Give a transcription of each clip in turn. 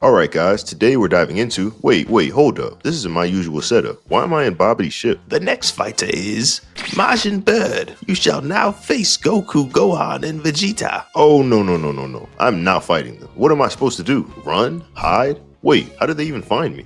Alright guys, today we're diving into, wait, hold up, this isn't my usual setup. Why am I in Bobbity's ship? The next fighter is Majin Bird. You shall now face Goku, Gohan, and Vegeta. Oh no, I'm not fighting them. What am I supposed to do? Run? Hide? Wait, how did they even find me?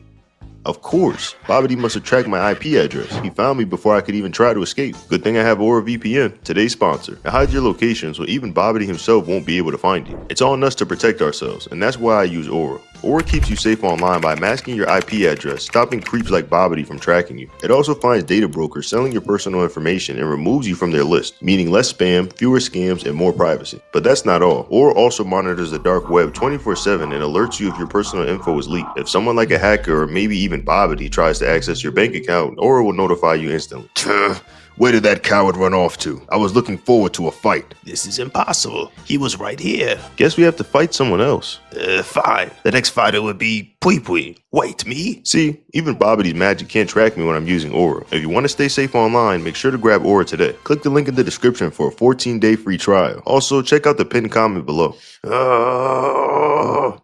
Of course, Bobbity must have tracked my IP address. He found me before I could even try to escape. Good thing I have Aura VPN, today's sponsor. It hides your location so even Bobbity himself won't be able to find you. It's on us to protect ourselves, and that's why I use Aura. Aura keeps you safe online by masking your IP address, stopping creeps like Bobbity from tracking you. It also finds data brokers selling your personal information and removes you from their list, meaning less spam, fewer scams, and more privacy. But that's not all. Aura also monitors the dark web 24/7 and alerts you if your personal info is leaked. If someone like a hacker or maybe even Bobbity tries to access your bank account, Aura will notify you instantly. Where did that coward run off to? I was looking forward to a fight. This is impossible. He was right here. Guess we have to fight someone else. Fine. The next fighter would be Pui Pui. Wait, me? See, even Bobbity's magic can't track me when I'm using Aura. If you want to stay safe online, make sure to grab Aura today. Click the link in the description for a 14-day free trial. Also, check out the pinned comment below.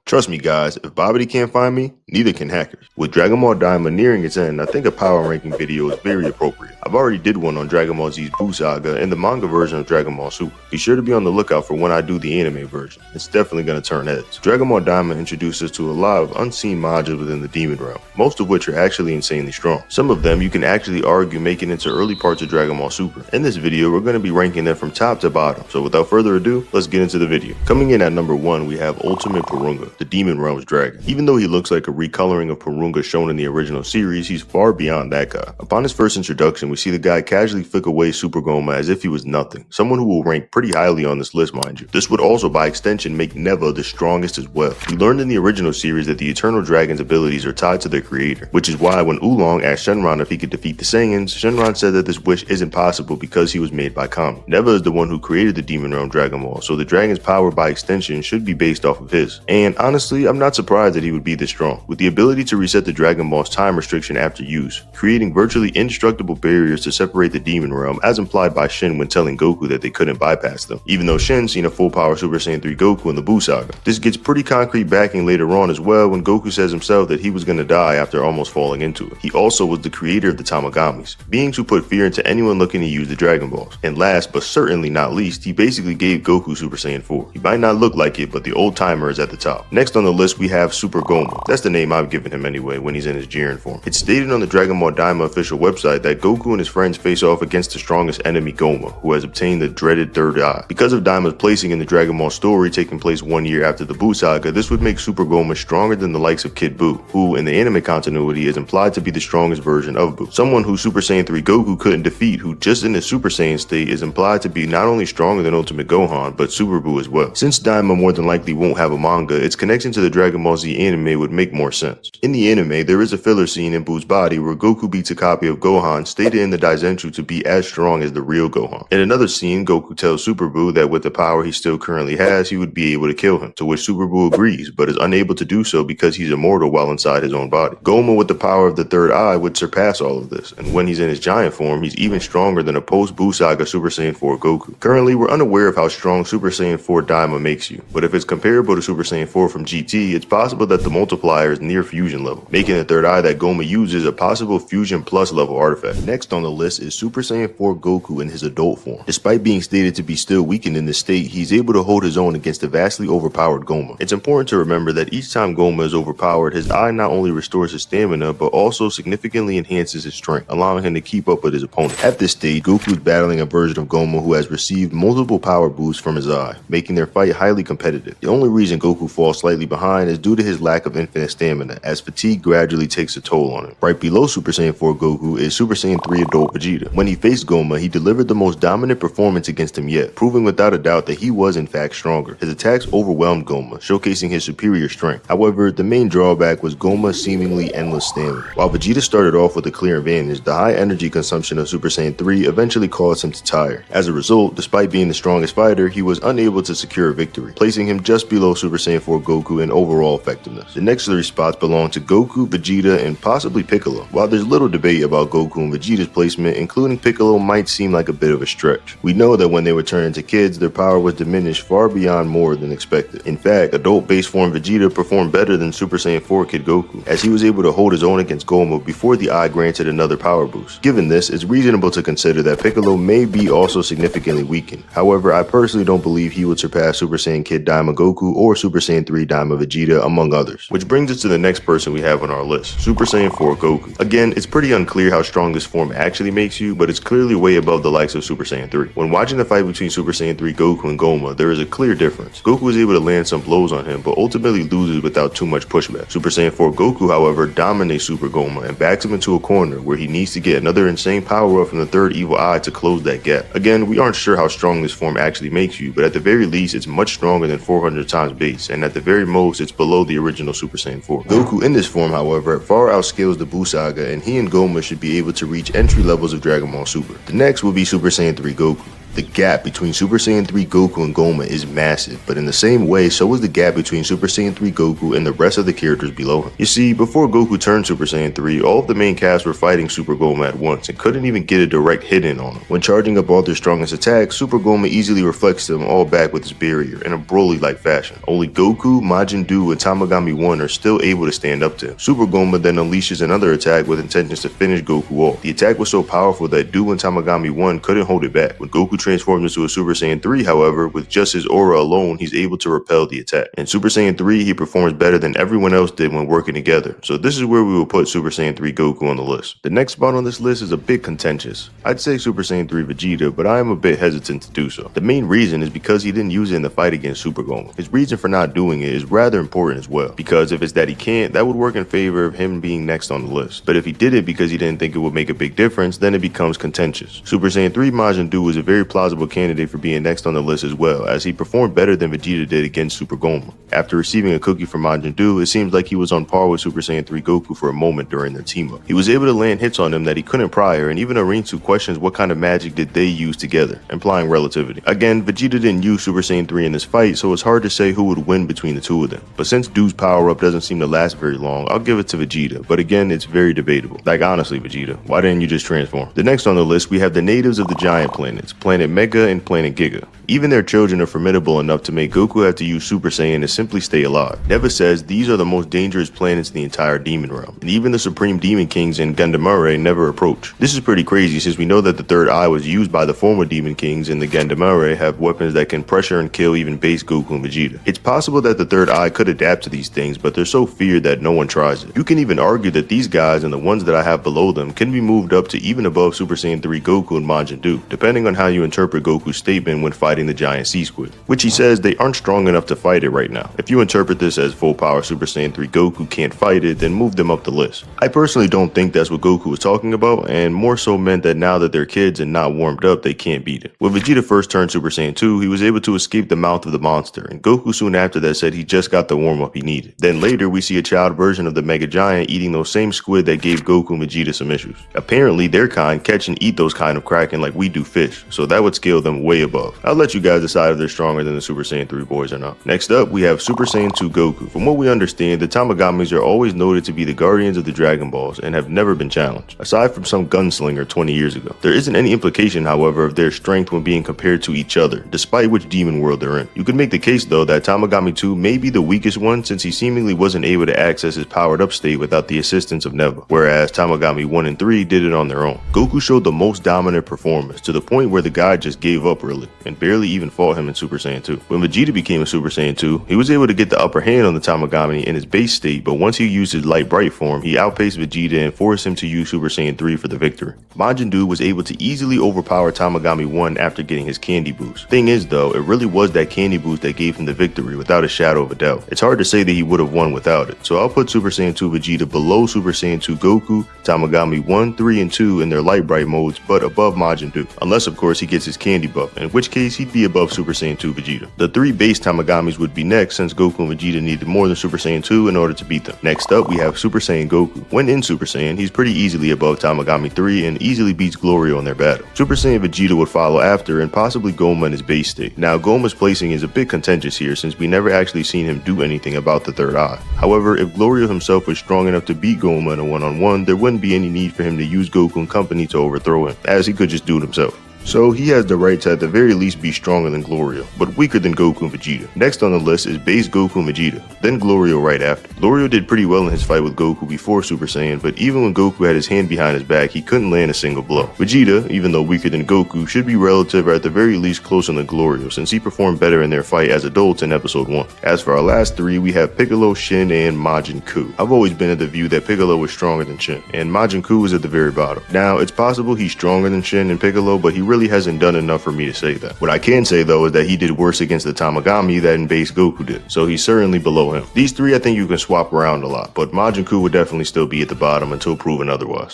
Trust me guys, if Bobbity can't find me, neither can hackers. With Dragon Ball Daima nearing its end, I think a power ranking video is very appropriate. I've already did one on Dragon Ball Z's Buu Saga and the manga version of Dragon Ball Super. Be sure to be on the lookout for when I do the anime version. It's definitely going to turn heads. Dragon Ball Daima introduces us to a lot of unseen modules within the demon realm, most of which are actually insanely strong. Some of them you can actually argue make it into early parts of Dragon Ball Super. In this video, we're going to be ranking them from top to bottom, so without further ado, let's get into the video. Coming in at number 1, we have Ultimate Porunga, the demon realm's dragon. Even though he looks like a recoloring of Porunga shown in the original series, he's far beyond that guy. Upon his first introduction, we see the guy casually flick away Super Goma as if he was nothing, someone who will rank pretty highly on this list, mind you. This would also by extension make Neva the strongest as well. We learned in the original series that the Eternal Dragon's abilities are tied to their creator, which is why when Oolong asked Shenron if he could defeat the Saiyans, Shenron said that this wish isn't possible because he was made by Kami. Neva is the one who created the Demon Realm Dragon Ball, so the dragon's power by extension should be based off of his. And honestly, I'm not surprised that he would be this strong. With the ability to reset the Dragon Ball's time restriction after use, creating virtually indestructible barriers to separate the Demon Realm as implied by Shin when telling Goku that they couldn't bypass them, even though Shin seen a full power Super Saiyan 3 Goku in the Buu Saga. This gets pretty concrete backing later on as well when Goku says himself that he was gonna die after almost falling into it. He also was the creator of the Tamagamis, beings who put fear into anyone looking to use the Dragon Balls. And last but certainly not least, he basically gave Goku Super Saiyan 4. He might not look like it, but the old timer is at the top. Next on the list we have Super Goma. That's the name I've given him anyway when he's in his Jiren form. It's stated on the Dragon Ball Daima official website that Goku and his friends face off against the strongest enemy, Goma, who has obtained the dreaded third eye. Because of Daima's placing in the Dragon Ball story taking place 1 year after the Buu Saga, this would make Super Goma stronger than the likes of Kid Buu, who in the anime continuity is implied to be the strongest version of Buu. Someone who Super Saiyan 3 Goku couldn't defeat, who just in his Super Saiyan state is implied to be not only stronger than Ultimate Gohan, but Super Buu as well. Since Daima more than likely won't have a manga, its connection to the Dragon Ball Z anime would make more sense. In the anime, there is a filler scene in Buu's body where Goku beats a copy of Gohan stated in the Daizenshu to be as strong as the real Gohan. In another scene, Goku tells Super Buu that with the power he still currently has, he would be able to kill him, to which Super Buu agrees, but is unable to do so because he's immortal while inside his own body. Goma with the power of the third eye would surpass all of this, and when he's in his giant form, he's even stronger than a post-Buu Saga Super Saiyan 4 Goku. Currently, we're unaware of how strong Super Saiyan 4 Daima makes you, but if it's comparable to Super Saiyan 4 from GT, it's possible that the multiplier is near fusion level, making the third eye that Goma uses a possible fusion plus level artifact. Next on the list is Super Saiyan 4 Goku in his adult form. Despite being stated to be still weakened in this state, he's able to hold his own against the vastly overpowered Goma. It's important to remember that each time Goma is overpowered, his eye not only restores his stamina, but also significantly enhances his strength, allowing him to keep up with his opponent. At this stage, Goku is battling a version of Goma who has received multiple power boosts from his eye, making their fight highly competitive. The only reason Goku falls slightly behind is due to his lack of infinite stamina, as fatigue gradually takes a toll on him. Right below Super Saiyan 4 Goku is Super Saiyan 3 Adult Vegeta. When he faced Goma, he delivered the most dominant performance against him yet, proving without a doubt that he was in fact stronger. His attacks overwhelmed Goma, showcasing his superior strength. However, the main drawback was Goma's seemingly endless stamina. While Vegeta started off with a clear advantage, the high energy consumption of Super Saiyan 3 eventually caused him to tire. As a result, despite being the strongest fighter, he was unable to secure a victory, placing him just below Super Saiyan 4 Goku in overall effectiveness. The next 3 spots belong to Goku, Vegeta, and possibly Piccolo. While there's little debate about Goku and Vegeta's placement, including Piccolo might seem like a bit of a stretch. We know that when they were turned into kids, their power was diminished far beyond more than expected. In fact, adult base form Vegeta performed better than Super Super Saiyan 4 Kid Goku, as he was able to hold his own against Goma before the eye granted another power boost. Given this, it's reasonable to consider that Piccolo may be also significantly weakened. However, I personally don't believe he would surpass Super Saiyan Kid Daima Goku or Super Saiyan 3 Daima Vegeta, among others. Which brings us to the next person we have on our list, Super Saiyan 4 Goku. Again, it's pretty unclear how strong this form actually makes you, but it's clearly way above the likes of Super Saiyan 3. When watching the fight between Super Saiyan 3 Goku and Goma, there is a clear difference. Goku is able to land some blows on him, but ultimately loses without too much pushback. Super Saiyan 4 Goku, however, dominates Super Goma and backs him into a corner where he needs to get another insane power up from the third evil eye to close that gap. Again, we aren't sure how strong this form actually makes you, but at the very least, it's much stronger than 400 times base, and at the very most, it's below the original Super Saiyan 4. Goku in this form, however, far outscales the Buu saga, and he and Goma should be able to reach entry levels of Dragon Ball Super. The next will be Super Saiyan 3 Goku. The gap between Super Saiyan 3 Goku and Goma is massive, but in the same way, so is the gap between Super Saiyan 3 Goku and the rest of the characters below him. You see, before Goku turned Super Saiyan 3, all of the main cast were fighting Super Goma at once and couldn't even get a direct hit in on him. When charging up all their strongest attacks, Super Goma easily reflects them all back with his barrier in a Broly-like fashion. Only Goku, Majin Buu, and Tamagami 1 are still able to stand up to him. Super Goma then unleashes another attack with intentions to finish Goku off. The attack was so powerful that Buu and Tamagami 1 couldn't hold it back. When Goku transformed into a Super Saiyan 3, however, with just his aura alone, he's able to repel the attack. In Super Saiyan 3, he performs better than everyone else did when working together, so this is where we will put Super Saiyan 3 Goku on the list. The next spot on this list is a bit contentious. I'd say Super Saiyan 3 Vegeta, but I am a bit hesitant to do so. The main reason is because he didn't use it in the fight against Super Goma. His reason for not doing it is rather important as well, because if it's that he can't, that would work in favor of him being next on the list. But if he did it because he didn't think it would make a big difference, then it becomes contentious. Super Saiyan 3 Majin Buu is a very plausible candidate for being next on the list as well, as he performed better than Vegeta did against Super Goma. After receiving a cookie from Majin Buu, it seems like he was on par with Super Saiyan 3 Goku for a moment during their team up. He was able to land hits on him that he couldn't prior, and even Arinsu questions what kind of magic did they use together, implying relativity. Again, Vegeta didn't use Super Saiyan 3 in this fight, so it's hard to say who would win between the two of them. But since Buu's power up doesn't seem to last very long, I'll give it to Vegeta, but again, it's very debatable. Like honestly, Vegeta, why didn't you just transform? The next on the list, we have the natives of the giant planets, Planet Mega and Planet Giga. Even their children are formidable enough to make Goku have to use Super Saiyan to simply stay alive. Neva says these are the most dangerous planets in the entire demon realm, and even the Supreme Demon Kings and Gandamare never approach. This is pretty crazy since we know that the third eye was used by the former Demon Kings, and the Gandamare have weapons that can pressure and kill even base Goku and Vegeta. It's possible that the third eye could adapt to these things, but they're so feared that no one tries it. You can even argue that these guys and the ones that I have below them can be moved up to even above Super Saiyan 3 Goku and Majin Buu, depending on how you interpret Goku's statement when fighting the giant sea squid, which he says they aren't strong enough to fight it right now. If you interpret this as full power Super Saiyan 3 Goku can't fight it, then move them up the list. I personally don't think that's what Goku was talking about, and more so meant that now that they're kids and not warmed up, they can't beat it. When Vegeta first turned Super Saiyan 2, he was able to escape the mouth of the monster, and Goku soon after that said he just got the warm up he needed. Then later we see a child version of the Mega Giant eating those same squid that gave Goku and Vegeta some issues. Apparently their kind catch and eat those kind of kraken like we do fish, so that would scale them way above. I'll let you guys decide if they're stronger than the Super Saiyan 3 boys or not. Next up, we have Super Saiyan 2 Goku. From what we understand, the Tamagamis are always noted to be the guardians of the Dragon Balls and have never been challenged, aside from some gunslinger 20 years ago. There isn't any implication, however, of their strength when being compared to each other, despite which demon world they're in. You could make the case, though, that Tamagami 2 may be the weakest one since he seemingly wasn't able to access his powered up state without the assistance of Neva, whereas Tamagami 1 and 3 did it on their own. Goku showed the most dominant performance, to the point where the guy just gave up really, and barely even fought him in Super Saiyan 2. When Vegeta became a Super Saiyan 2, he was able to get the upper hand on the Tamagami in his base state, but once he used his light bright form, he outpaced Vegeta and forced him to use Super Saiyan 3 for the victory. Majin Buu was able to easily overpower Tamagami 1 after getting his candy boost. Thing is though, it really was that candy boost that gave him the victory without a shadow of a doubt. It's hard to say that he would have won without it, so I'll put Super Saiyan 2 Vegeta below Super Saiyan 2 Goku, Tamagami 1, 3, and 2 in their light bright modes, but above Majin Buu. Unless of course he gets his candy buff, in which case he'd be above Super Saiyan 2 Vegeta. The 3 base Tamagamis would be next since Goku and Vegeta needed more than Super Saiyan 2 in order to beat them. Next up we have Super Saiyan Goku. When in Super Saiyan, he's pretty easily above Tamagami 3 and easily beats Glorio in their battle. Super Saiyan Vegeta would follow after, and possibly Goma in his base state. Now Goma's placing is a bit contentious here since we never actually seen him do anything about the third eye. However, if Glorio himself was strong enough to beat Goma in a one-on-one, there wouldn't be any need for him to use Goku and company to overthrow him, as he could just do it himself. So he has the right to at the very least be stronger than Glorio, but weaker than Goku and Vegeta. Next on the list is base Goku and Vegeta, then Glorio right after. Glorio did pretty well in his fight with Goku before Super Saiyan, but even when Goku had his hand behind his back, he couldn't land a single blow. Vegeta, even though weaker than Goku, should be relative or at the very least closer than Glorio, since he performed better in their fight as adults in episode 1. As for our last three, we have Piccolo, Shin, and Majin Ku. I've always been of the view that Piccolo was stronger than Shin, and Majin Ku is at the very bottom. Now, it's possible he's stronger than Shin and Piccolo, but he really hasn't done enough for me to say that. What I can say though is that he did worse against the Tamagami than base Goku did, so he's certainly below him. These three I think you can swap around a lot, but Majin Ku would definitely still be at the bottom until proven otherwise.